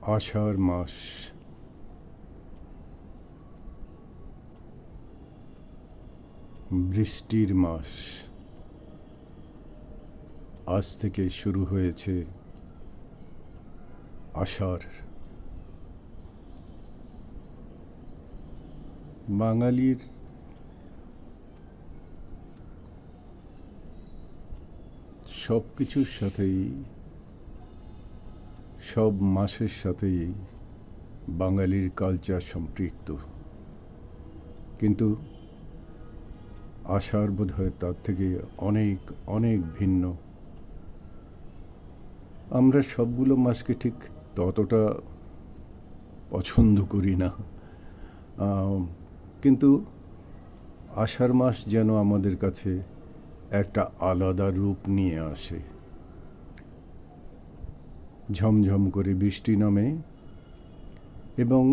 আষাঢ় মাস, বৃষ্টির মাস। আজ থেকে শুরু হয়েছে আষাঢ়। বাঙালির সব কিছুর সাথেই, সব মাসের সাথেই বাঙালির কালচার সম্পৃক্ত, কিন্তু আষাঢ় বোধ হয় তার থেকে অনেক অনেক ভিন্ন। আমরা সবগুলো মাসকে ঠিক ততটা পছন্দ করি না, কিন্তু আষাঢ় মাস যেন আমাদের কাছে একটা আলাদা রূপ নিয়ে আসে। ঝমঝম করে বৃষ্টি নামে এবং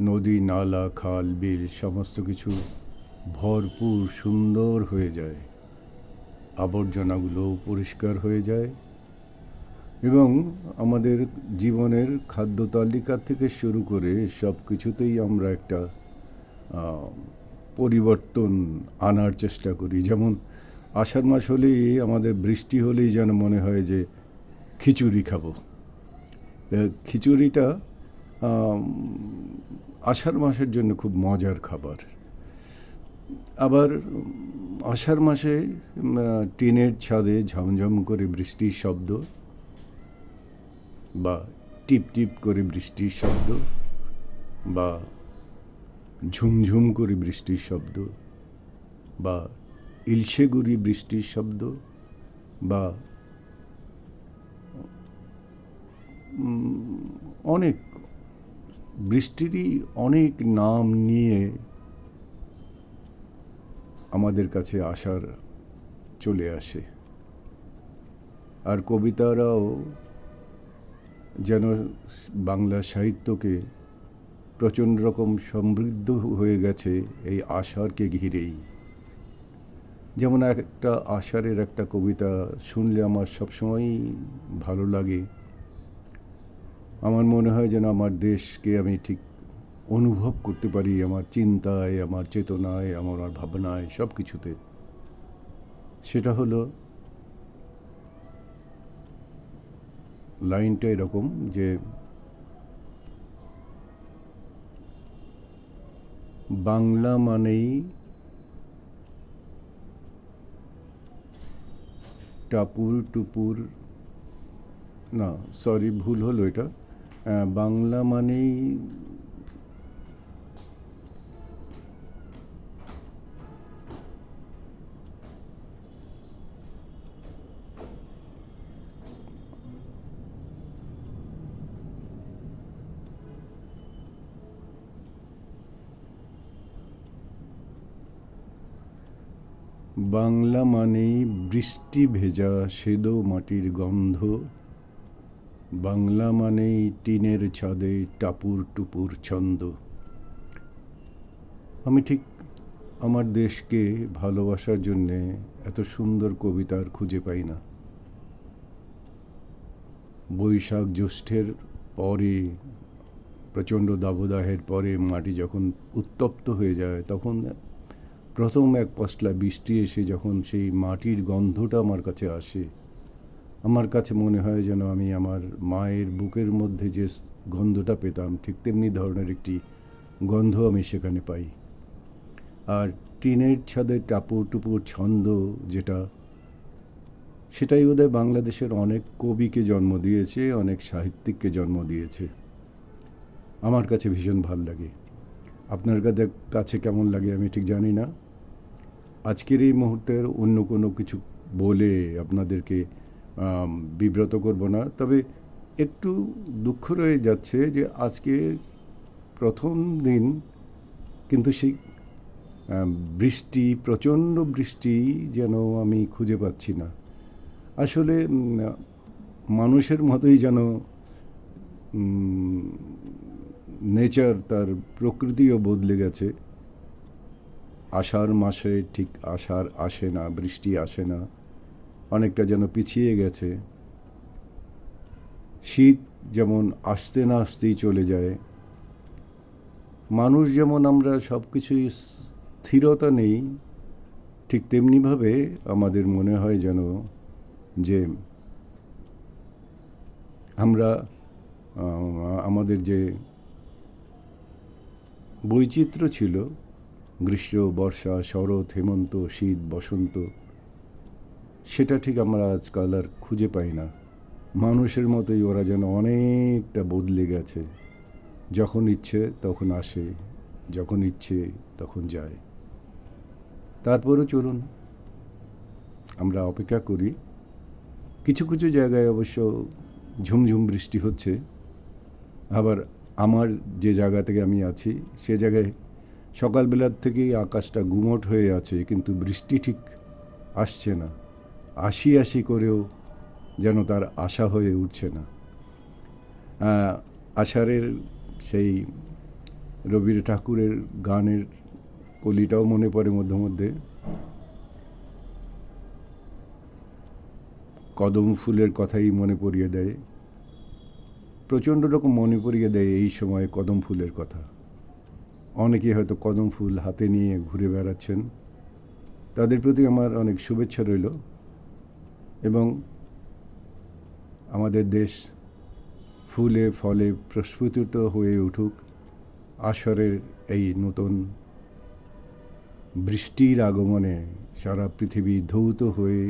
নদী, নালা, খাল, বিল সমস্ত কিছু ভরপুর সুন্দর হয়ে যায়। আবর্জনাগুলোও পরিষ্কার হয়ে যায় এবং আমাদের জীবনের খাদ্য তালিকা থেকে শুরু করে সব কিছুতেই আমরা একটা পরিবর্তন আনার চেষ্টা করি। যেমন আষাঢ় মাস হলেই আমাদের বৃষ্টি হলেই যেন মনে হয় যে খিচুড়ি খাবো। খিচুড়িটা আষাঢ় মাসের জন্য খুব মজার খাবার। আবার আষাঢ় মাসে টিনের ছাদে ঝমঝম করে বৃষ্টির শব্দ বা টিপ টিপ করে বৃষ্টির শব্দ বা ঝুমঝুম করে বৃষ্টির শব্দ বা ইলশে গুড়ি বৃষ্টির শব্দ বা অনেক বৃষ্টিরই অনেক নাম নিয়ে আমাদের কাছে আসার চলে আসে। আর কবিতারাও যেন বাংলা সাহিত্যকে প্রচণ্ড রকম সমৃদ্ধ হয়ে গেছে এই আষাঢ়কে ঘিরেই। যেমন একটা আষাঢ়ের একটা কবিতা শুনলে আমার সবসময়ই ভালো লাগে। আমার মনে হয় যেন আমার দেশকে আমি ঠিক অনুভব করতে পারি আমার চিন্তায়, আমার চেতনায়, আমার ভাবনায়, সব কিছুতে। সেটা হলো লাইনটা এরকম যে বাংলা মানেই টাপুর টুপুর, না সরি ভুল হলো এটা। বাংলা মানেই বাংলা মানেই বৃষ্টি ভেজা সেদো মাটির গন্ধ, বাংলা মানেই টিনের ছাদে টাপুর টুপুর ছন্দ। আমি ঠিক আমার দেশকে ভালোবাসার জন্যে এত সুন্দর কবিতার খুঁজে পাই না। বৈশাখ জ্যৈষ্ঠের পরে, প্রচণ্ড দাবদাহের পরে মাটি যখন উত্তপ্ত হয়ে যায়, তখন প্রথম এক পশলা বৃষ্টি এসে যখন সেই মাটির গন্ধটা আমার কাছে আসে, আমার কাছে মনে হয় যেন আমি আমার মায়ের বুকের মধ্যে যে গন্ধটা পেতাম ঠিক তেমনি ধরনের একটি গন্ধ আমি সেখানে পাই। আর টিনের ছাদে টাপুর টুপুর ছন্দ যেটা, সেটাই বোধহয় বাংলাদেশের অনেক কবিকে জন্ম দিয়েছে, অনেক সাহিত্যিককে জন্ম দিয়েছে। আমার কাছে ভীষণ ভাল লাগে। আপনার কাছে কেমন লাগে আমি ঠিক জানি না। আজকের এই মুহূর্তের অন্য কোনো কিছু বলে আপনাদেরকে বিব্রত করব না, তবে একটু দুঃখ রয়ে যাচ্ছে যে আজকে প্রথম দিন, কিন্তু সেই বৃষ্টি, প্রচণ্ড বৃষ্টি যেন আমি খুঁজে পাচ্ছি না। আসলে মানুষের মতোই যেন নেচার, তার প্রকৃতিও বদলে গেছে। আষাঢ় মাসে ঠিক আষাঢ় আসে না, বৃষ্টি আসে না, অনেকটা যেন পিছিয়ে গেছে। শীত যেমন আসতে না আসতেই চলে যায়, মানুষ যেমন আমরা সব কিছুই স্থিরতা নেই, ঠিক তেমনিভাবে আমাদের মনে হয় যেন যে আমরা আমাদের যে বৈচিত্র্য ছিল, গ্রীষ্ম, বর্ষা, শরৎ, হেমন্ত, শীত, বসন্ত, সেটা ঠিক আমরা আজকাল আর খুঁজে পাই না। মানুষের মতোই ওরা যেন অনেকটা বদলে গেছে। যখন ইচ্ছে তখন আসে, যখন ইচ্ছে তখন যায়। তারপরও চলুন, আমরা অপেক্ষা করি। কিছু কিছু জায়গায় অবশ্য ঝুমঝুম বৃষ্টি হচ্ছে, আবার আমার যে জায়গা থেকে আমি আছি সে জায়গায় সকালবেলার থেকেই আকাশটা গুমোট হয়ে আছে, কিন্তু বৃষ্টি ঠিক আসছে না। আসি আসি করেও যেন তার আশা হয়ে উঠছে না। আষাঢ়ের সেই রবি ঠাকুরের গানের কলিটাও মনে পড়ে মধ্যে মধ্যে। কদম ফুলের কথাই মনে পড়িয়ে দেয়, প্রচণ্ড রকম মনে পড়িয়ে দেয় এই সময় কদম ফুলের কথা। অনেকে হয়তো কদম ফুল হাতে নিয়ে ঘুরে বেড়াচ্ছেন, তাদের প্রতি আমার অনেক শুভেচ্ছা রইল। এবং আমাদের দেশ ফুলে ফলে প্রস্ফুটিত হয়ে উঠুক। আষাঢ়ের এই নতুন বৃষ্টির আগমনে সারা পৃথিবী ধৌত হয়ে,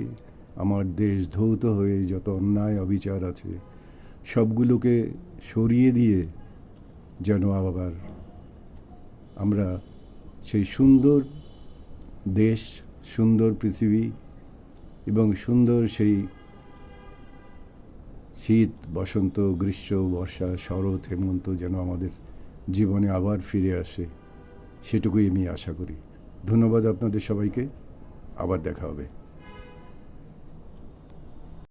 আমার দেশ ধৌত হয়ে যত অন্যায় অবিচার আছে সবগুলোকে সরিয়ে দিয়ে যেন আবার আমরা সেই সুন্দর দেশ, সুন্দর পৃথিবী এবং সুন্দর সেই শীত, বসন্ত, গ্রীষ্ম, বর্ষা, শরৎ, হেমন্ত যেন আমাদের জীবনে আবার ফিরে আসে, সেটুকুই আমি আশা করি। ধন্যবাদ আপনাদের সবাইকে। আবার দেখা হবে।